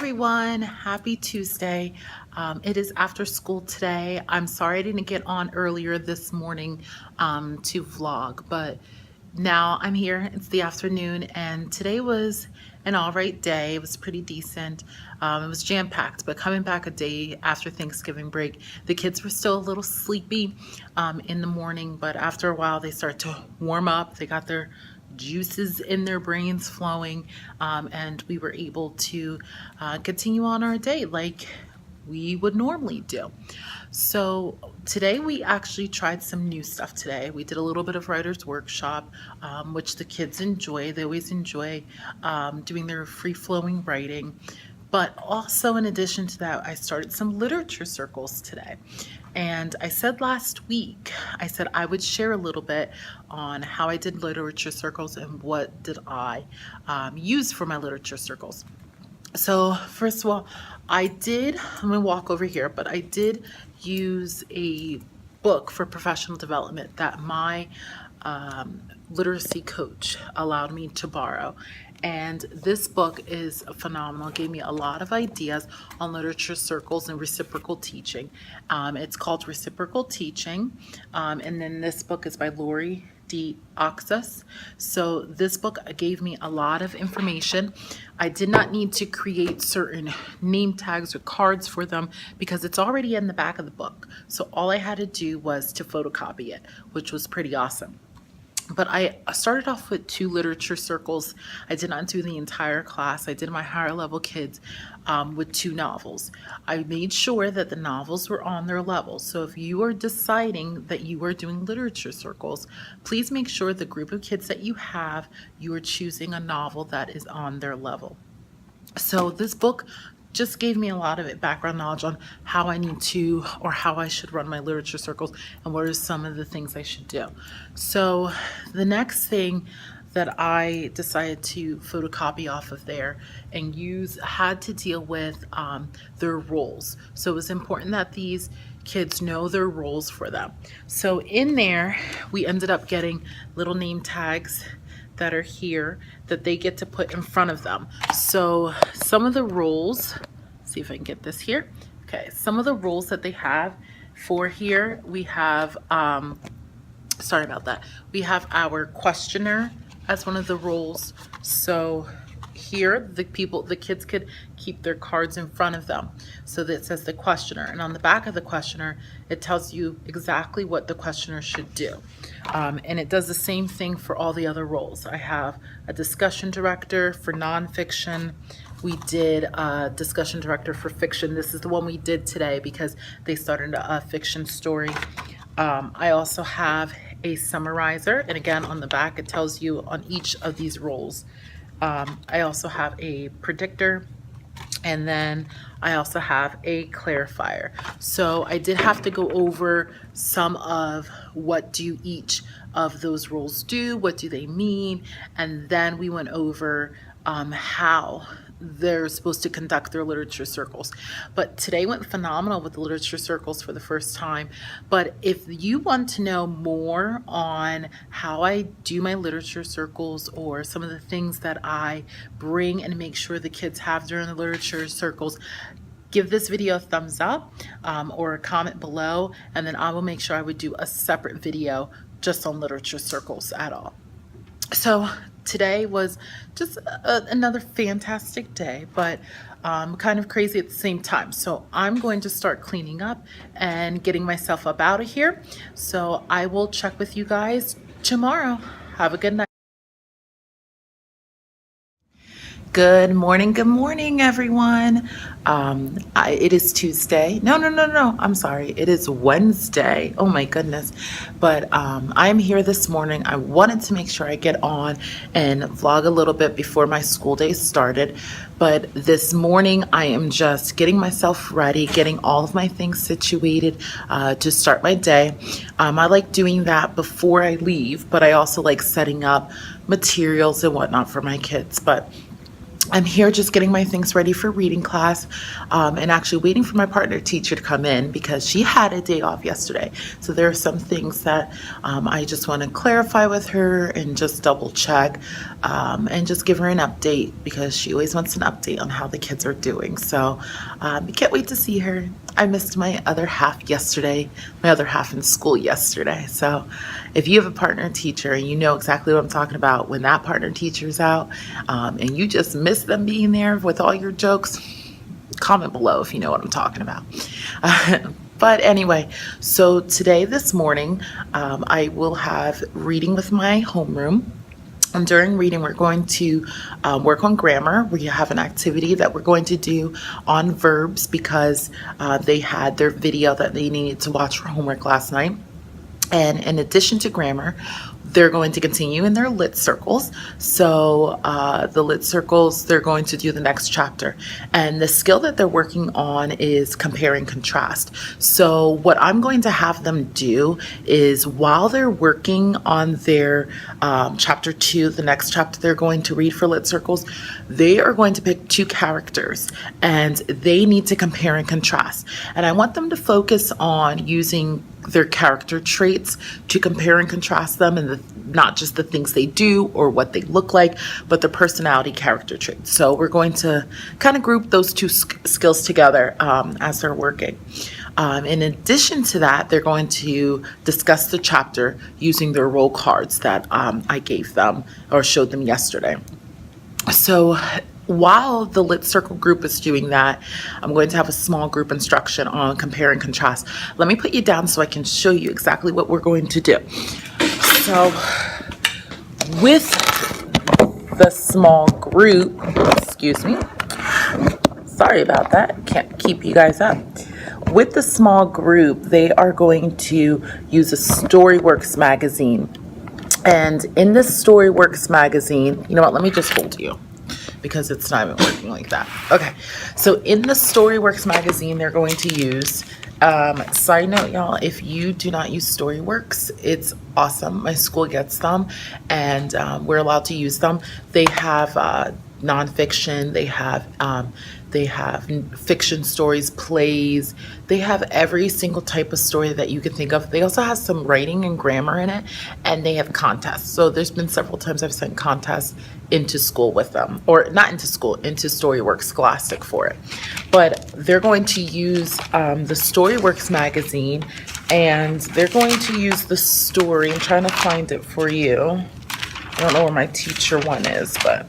everyone, happy Tuesday. It is after school today. I'm sorry I didn't get on earlier this morning to vlog, but now I'm here. It's the afternoon and today was an all right day. It was pretty decent. It was jam-packed, but coming back a day after Thanksgiving break, the kids were still a little sleepy in the morning, but after a while they start to warm up. They got their juices in their brains flowing, and we were able to continue on our day like we would normally do. So today we actually tried some new stuff today. We did a little bit of writer's workshop, which the kids enjoy. They always enjoy doing their free-flowing writing. But also in addition to that, I started some literature circles today. And I said last week, I said I would share a little bit on how I did literature circles and what did I use for my literature circles. So first of all, I'm gonna walk over here, but I did use a book for professional development that my literacy coach allowed me to borrow. And this book is phenomenal. It gave me a lot of ideas on literature circles and reciprocal teaching. It's called Reciprocal Teaching. And then this book is by Lori D. Oxus. So this book gave me a lot of information. I did not need to create certain name tags or cards for them because it's already in the back of the book. So all I had to do was to photocopy it, which was pretty awesome. But I started off with 2 literature circles. I did not do the entire class. I did my higher level kids with 2 novels. I made sure that the novels were on their level. So if you are deciding that you are doing literature circles, please make sure the group of kids that you have, you are choosing a novel that is on their level. So this book just gave me a lot of background knowledge on how I need to, or how I should run my literature circles and what are some of the things I should do. So the next thing that I decided to photocopy off of there and use had to deal with their roles. So it was important that these kids know their roles for them. So in there, we ended up getting little name tags that are here that they get to put in front of them. So some of the roles, see if I can get this here. Okay, some of the roles that they have for here, we have, sorry about that. We have our questioner as one of the roles. So here, the kids could keep their cards in front of them. So that says the questioner. And on the back of the questioner, it tells you exactly what the questioner should do. And it does the same thing for all the other roles. I have a discussion director for nonfiction. We did a discussion director for fiction. This is the one we did today because they started a fiction story. I also have a summarizer. And again, on the back, it tells you on each of these roles. I also have a predictor, and then I also have a clarifier. So I did have to go over some of what do each of those roles do, what do they mean, and then we went over how they're supposed to conduct their literature circles. But today went phenomenal with the literature circles for the first time. But if you want to know more on how I do my literature circles or some of the things that I bring and make sure the kids have during the literature circles, give this video a thumbs up or a comment below, and then I will make sure I would do a separate video just on literature circles at all. So today was just another fantastic day, but kind of crazy at the same time. So I'm going to start cleaning up and getting myself up out of here. So I will check with you guys tomorrow. Have a good night. Good morning, everyone. It is Tuesday. No, I'm sorry. It is Wednesday. Oh my goodness. But I'm here this morning. I wanted to make sure I get on and vlog a little bit before my school day started. But this morning I am just getting myself ready, getting all of my things situated to start my day. I like doing that before I leave, but I also like setting up materials and whatnot for my kids. But I'm here just getting my things ready for reading class, and actually waiting for my partner teacher to come in because she had a day off yesterday. So there are some things that I just want to clarify with her and just double check, and just give her an update because she always wants an update on how the kids are doing. So I can't wait to see her. I missed my other half yesterday, my other half in school yesterday. So if you have a partner teacher and you know exactly what I'm talking about, when that partner teacher's out, and you just miss them being there with all your jokes, comment below if you know what I'm talking about. But anyway, so today, this morning, I will have reading with my homeroom. And during reading, we're going to work on grammar. We have an activity that we're going to do on verbs because they had their video that they needed to watch for homework last night. And in addition to grammar, they're going to continue in their lit circles. So the lit circles, they're going to do the next chapter. And the skill that they're working on is compare and contrast. So what I'm going to have them do is while they're working on their chapter 2, the next chapter they're going to read for lit circles, they are going to pick 2 characters and they need to compare and contrast. And I want them to focus on using their character traits to compare and contrast them, and not just the things they do or what they look like, but the personality character traits. So we're going to kind of group those 2 skills together as they're working. In addition to that, they're going to discuss the chapter using their role cards that I gave them or showed them yesterday. So while the lit circle group is doing that, I'm going to have a small group instruction on compare and contrast. Let me put you down so I can show you exactly what we're going to do. So with the small group, excuse me, sorry about that, can't keep you guys up. With the small group, they are going to use a Storyworks magazine. And in this Storyworks magazine, you know what, let me just hold you, because it's not even working like that. Okay, so in the Storyworks magazine, they're going to use, side note, y'all, if you do not use Storyworks, it's awesome. My school gets them, and we're allowed to use them. They have nonfiction, they have fiction stories, plays, they have every single type of story that you can think of. They also have some writing and grammar in it, and they have contests. So there's been several times I've sent contests into school with them, or not into school, into Storyworks Scholastic for it. But they're going to use the Storyworks magazine, and they're going to use the story. I'm trying to find it for you. I don't know where my teacher one is, but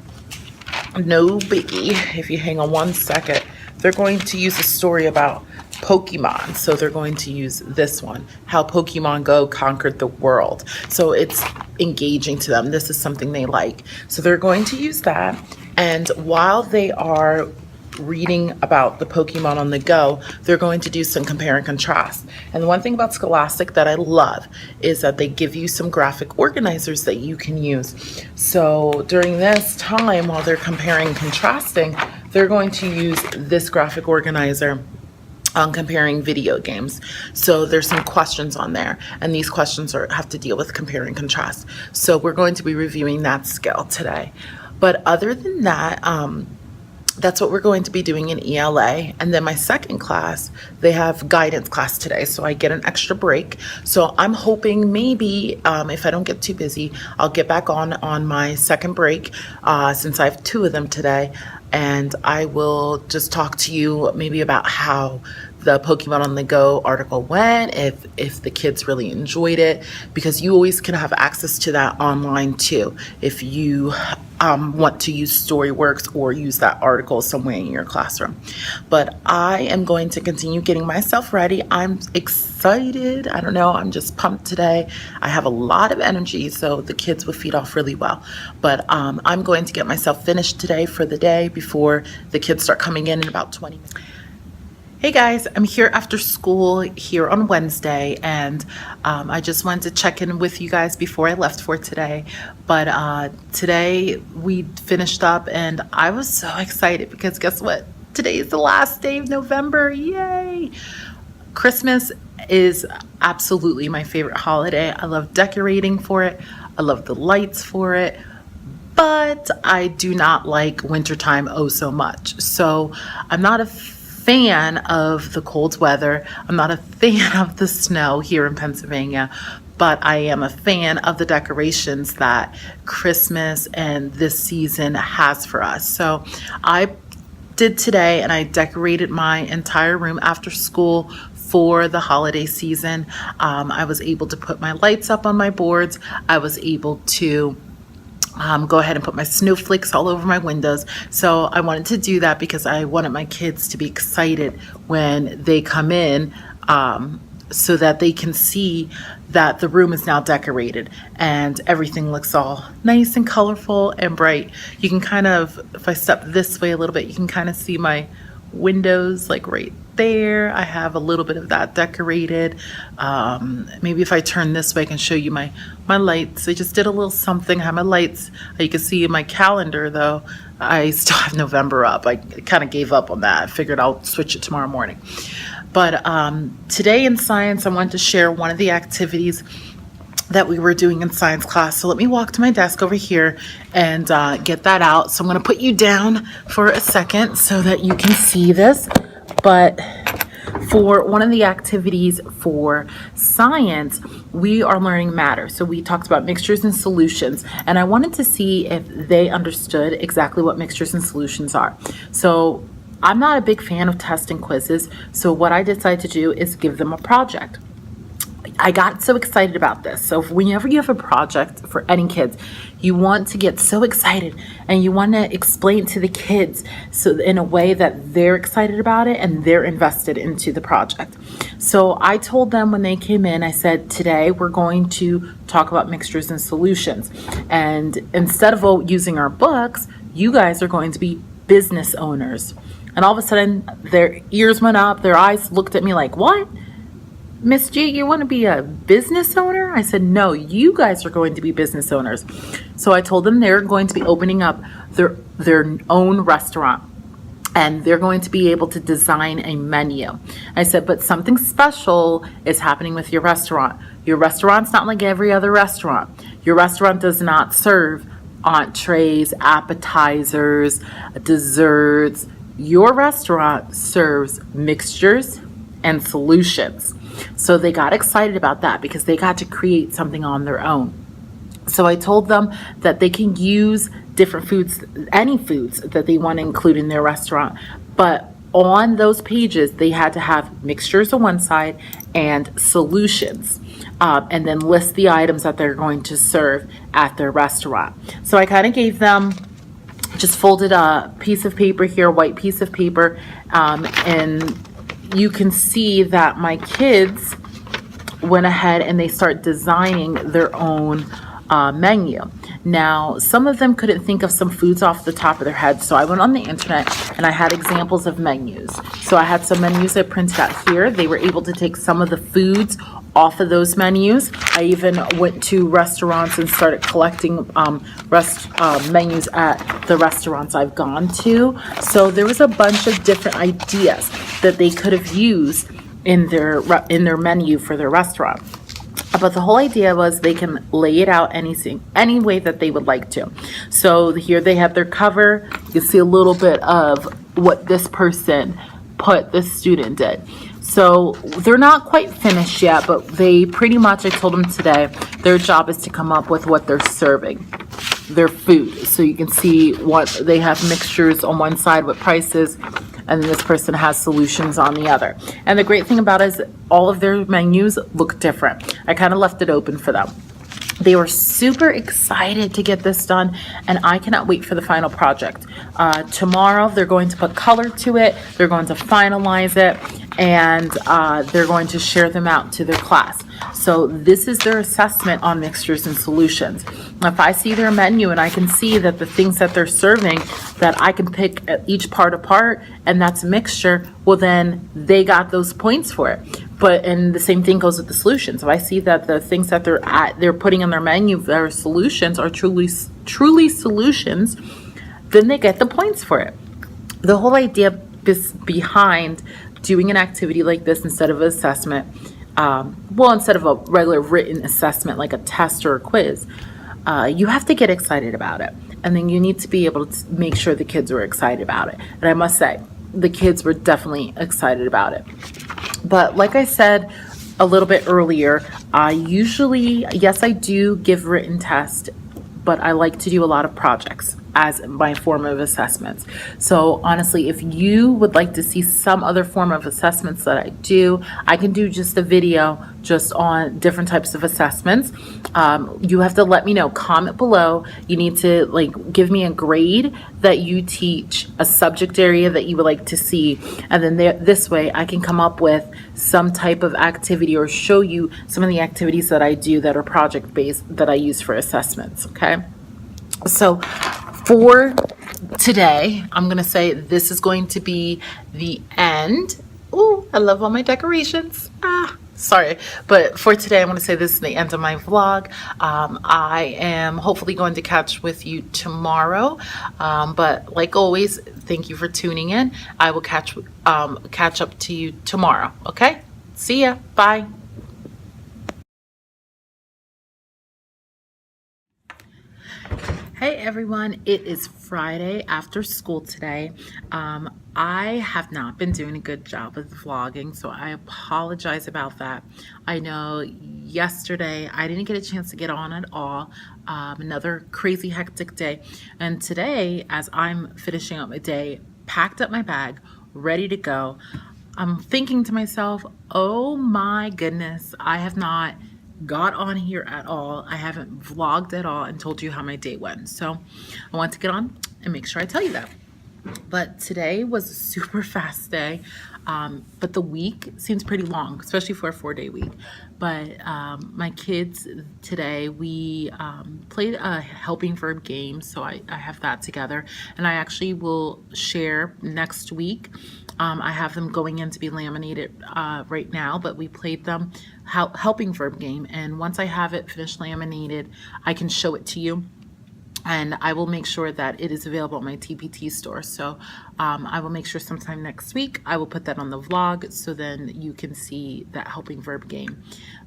no biggie. If you hang on one second, they're going to use a story about Pokemon. So they're going to use this one, How Pokemon Go Conquered the World. So it's engaging to them. This is something they like. So they're going to use that. And while they are reading about the Pokemon on the go, they're going to do some compare and contrast. And the one thing about Scholastic that I love is that they give you some graphic organizers that you can use. So during this time, while they're comparing and contrasting, they're going to use this graphic organizer on comparing video games. So there's some questions on there, and these questions have to deal with compare and contrast. So we're going to be reviewing that skill today. But other than that, that's what we're going to be doing in ELA. And then my second class, they have guidance class today, so I get an extra break. So I'm hoping maybe if I don't get too busy, I'll get back on my second break, since I have 2 of them today, and I will just talk to you maybe about how the Pokemon on the Go article went, if the kids really enjoyed it, because you always can have access to that online too if you want to use Storyworks or use that article somewhere in your classroom. But I am going to continue getting myself ready. I'm excited. I don't know, I'm just pumped today. I have a lot of energy, so the kids will feed off really well. But I'm going to get myself finished today for the day before the kids start coming in about 20 minutes. Hey guys, I'm here after school here on Wednesday, and I just wanted to check in with you guys before I left for today. But today we finished up, and I was so excited because guess what? Today is the last day of November. Yay! Christmas is absolutely my favorite holiday. I love decorating for it. I love the lights for it. but I do not like wintertime oh so much. So I'm not a fan of the cold weather. I'm not a fan of the snow here in Pennsylvania, but I am a fan of the decorations that Christmas and this season has for us. So I did today, and I decorated my entire room after school for the holiday season. I was able to put my lights up on my boards. I was able to go ahead and put my snowflakes all over my windows. So I wanted to do that because I wanted my kids to be excited when they come in, so that they can see that the room is now decorated and everything looks all nice and colorful and bright. You can kind of, if I step this way a little bit, you can kind of see my windows like right there. I have a little bit of that decorated. Maybe if I turn this way, I can show you my lights. I just did a little something. I have my lights. You can see in my calendar though, I still have November up. I kind of gave up on that. I figured I'll switch it tomorrow morning. But today in science, I wanted to share one of the activities that we were doing in science class. So let me walk to my desk over here and get that out. So I'm going to put you down for a second so that you can see this. But for one of the activities for science, we are learning matter. So we talked about mixtures and solutions, and I wanted to see if they understood exactly what mixtures and solutions are. So I'm not a big fan of tests and quizzes, so what I decided to do is give them a project. I got so excited about this. So whenever you have a project for any kids, you want to get so excited and you want to explain to the kids so in a way that they're excited about it and they're invested into the project. So I told them when they came in, I said, today we're going to talk about mixtures and solutions. And instead of using our books, you guys are going to be business owners. And all of a sudden their ears went up, their eyes looked at me like, what? Miss G, you want to be a business owner? I said, no, you guys are going to be business owners. So I told them they're going to be opening up their own restaurant, and they're going to be able to design a menu. I said, but something special is happening with your restaurant. Your restaurant's not like every other restaurant. Your restaurant does not serve entrees, appetizers, desserts. Your restaurant serves mixtures and solutions. So they got excited about that because they got to create something on their own. So I told them that they can use different foods, any foods that they want to include in their restaurant. But on those pages, they had to have mixtures on one side and solutions, and then list the items that they're going to serve at their restaurant. So I kind of gave them, just folded a piece of paper here, a white piece of paper, and you can see that my kids went ahead and they start designing their own menu. Now, some of them couldn't think of some foods off the top of their head, so I went on the internet and I had examples of menus. So I had some menus I printed out here. They were able to take some of the foods off of those menus. I even went to restaurants and started collecting menus at the restaurants I've gone to. So there was a bunch of different ideas that they could have used in their menu for their restaurant. But the whole idea was they can lay it out any way that they would like to. So here they have their cover. You can see a little bit of what this student did. So they're not quite finished yet, but they pretty much, I told them today, their job is to come up with what they're serving, their food. So you can see what they have, mixtures on one side, what prices, and then this person has solutions on the other. And the great thing about it is all of their menus look different. I kind of left it open for them. They were super excited to get this done, and I cannot wait for the final project. Tomorrow, they're going to put color to it, they're going to finalize it, and they're going to share them out to their class. So this is their assessment on mixtures and solutions. If I see their menu and I can see that the things that they're serving, that I can pick each part apart, and that's a mixture, well then they got those points for it. And the same thing goes with the solutions. If I see that the things that they're putting on their menu, their solutions are truly solutions, then they get the points for it. The whole idea behind doing an activity like this instead of an assessment, instead of a regular written assessment like a test or a quiz, you have to get excited about it. and then you need to be able to make sure the kids were excited about it. And I must say, the kids were definitely excited about it. But like I said a little bit earlier, I usually, yes, I do give written tests, but I like to do a lot of projects as my form of assessments. So honestly, if you would like to see some other form of assessments that I do, I can do just a video just on different types of assessments. You have to let me know, comment below. You need to like give me a grade that you teach, a subject area that you would like to see, and then this way I can come up with some type of activity or show you some of the activities that I do that are project based that I use for assessments. Okay, so for today, I'm going to say this is going to be the end. Ooh, I love all my decorations. Sorry, but for today, I'm going to say this is the end of my vlog. I am hopefully going to catch with you tomorrow. But like always, thank you for tuning in. I will catch up to you tomorrow. Okay? See ya. Bye. Hey everyone, it is Friday after school today. I have not been doing a good job of vlogging, so I apologize about that. I know yesterday I didn't get a chance to get on at all. Another crazy hectic day. And today, as I'm finishing up my day, packed up my bag, ready to go, I'm thinking to myself, oh my goodness, I have not got on here at all. I haven't vlogged at all and told you how my day went. So I want to get on and make sure I tell you that. But today was a super fast day. But the week seems pretty long, especially for a 4-day week. But my kids today, we played a helping verb game. So I have that together. And I actually will share next week. I have them going in to be laminated right now, but we played them helping verb game. And once I have it finished laminated, I can show it to you. And I will make sure that it is available at my TPT store. So I will make sure sometime next week I will put that on the vlog so then you can see that helping verb game.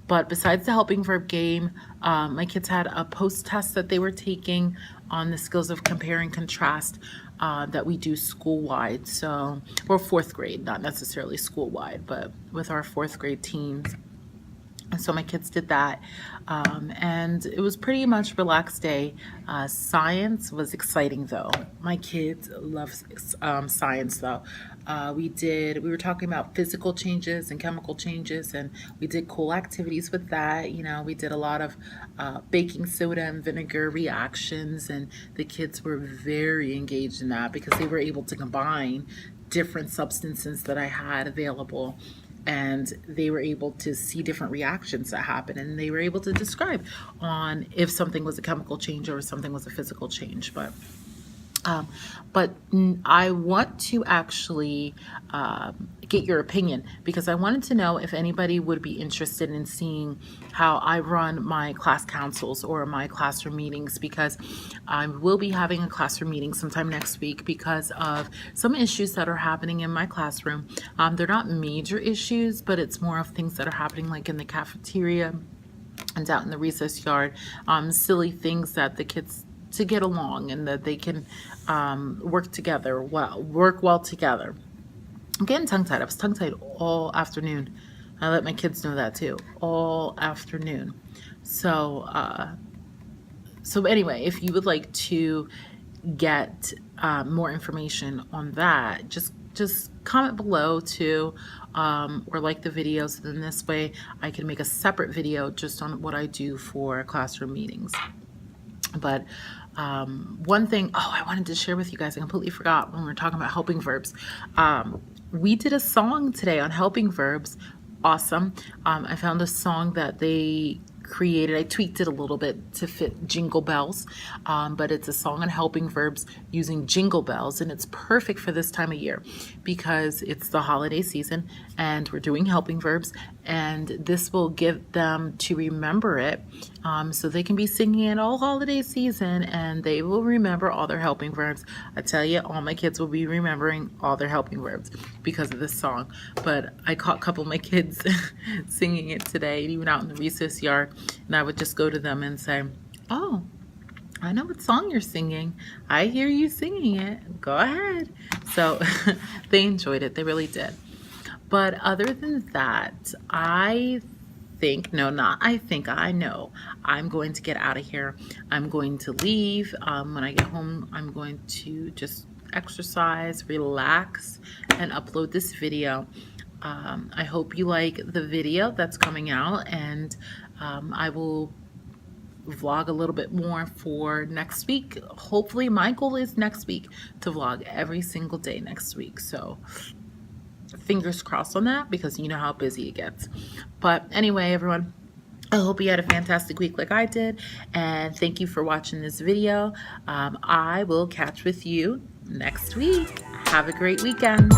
But besides the helping verb game, my kids had a post test that they were taking on the skills of compare and contrast that we do school-wide. So we're 4th grade, not necessarily school-wide, but with our 4th grade teams. So my kids did that, and it was pretty much a relaxed day. Science was exciting though. My kids love science though. We were talking about physical changes and chemical changes, and we did cool activities with that. You know, we did a lot of baking soda and vinegar reactions, and the kids were very engaged in that because they were able to combine different substances that I had available, and they were able to see different reactions that happen, and they were able to describe on if something was a chemical change or if something was a physical change. But I want to actually get your opinion, because I wanted to know if anybody would be interested in seeing how I run my class councils or my classroom meetings, because I will be having a classroom meeting sometime next week because of some issues that are happening in my classroom. They're not major issues, but it's more of things that are happening like in the cafeteria and out in the recess yard, silly things that the kids to get along and that they can work well together. I'm getting tongue-tied. I was tongue-tied all afternoon. I let my kids know that too, all afternoon. So anyway, if you would like to get more information on that, just comment below too, or like the videos. Then this way I can make a separate video just on what I do for classroom meetings. But one thing, I wanted to share with you guys, I completely forgot when we were talking about helping verbs. We did a song today on helping verbs. Awesome. I found a song that they created. I tweaked it a little bit to fit Jingle Bells, but it's a song on helping verbs using jingle bells, and it's perfect for this time of year because it's the holiday season and we're doing helping verbs, and this will give them to remember it, so they can be singing it all holiday season and they will remember all their helping verbs. I tell you, all my kids will be remembering all their helping verbs because of this song. But I caught a couple of my kids singing it today, even out in the recess yard, and I would just go to them and say, oh, I know what song you're singing. I hear you singing it. Go ahead. So they enjoyed it. They really did. But other than that, I think, no, not I think, I know I'm going to get out of here. I'm going to leave. When I get home, I'm going to just exercise, relax, and upload this video. I hope you like the video that's coming out, and I will vlog a little bit more for next week. Hopefully, my goal is next week to vlog every single day next week. So fingers crossed on that, because you know how busy it gets. But anyway, everyone, I hope you had a fantastic week like I did, and thank you for watching this video. I will catch with you next week. Have a great weekend.